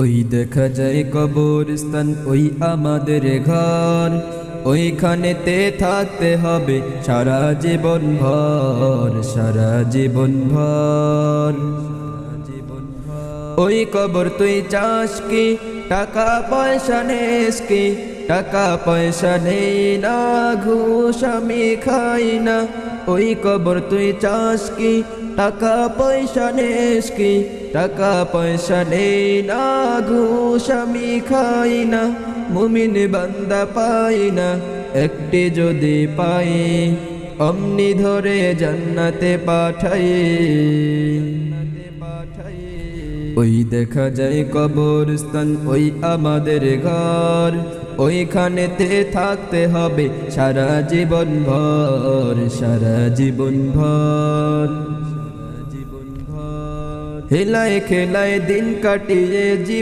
ওই দেখা যায় কবরস্থান, ওই আমাদের ঘর, ওইখানেতে থাকতে হবে সারা জীবন ভর, সারা জীবন ভর। ওই কবর তুই চাস কি? টাকা পয়সা নেস কি? টাকা পয়সা নেই না, ঘুষ আমি খাই না। ওই কবর তুই চাস কি? টাকা পয়সা নেস কি? টাকা পয়সা নেই না, ঘুষ আমি খাই না। মুমিন বান্দা পাই না, একটি যদি পাই অমনি ধরে জান্নাতে পাঠাই। ওই দেখা যায় কবরস্থান, ওই আমাদের ঘর, ওইখানেতে থাকতে হবে সারা জীবন ভর, সারা জীবন ভর। হেলায় খেলায় দিন কাটিয়ে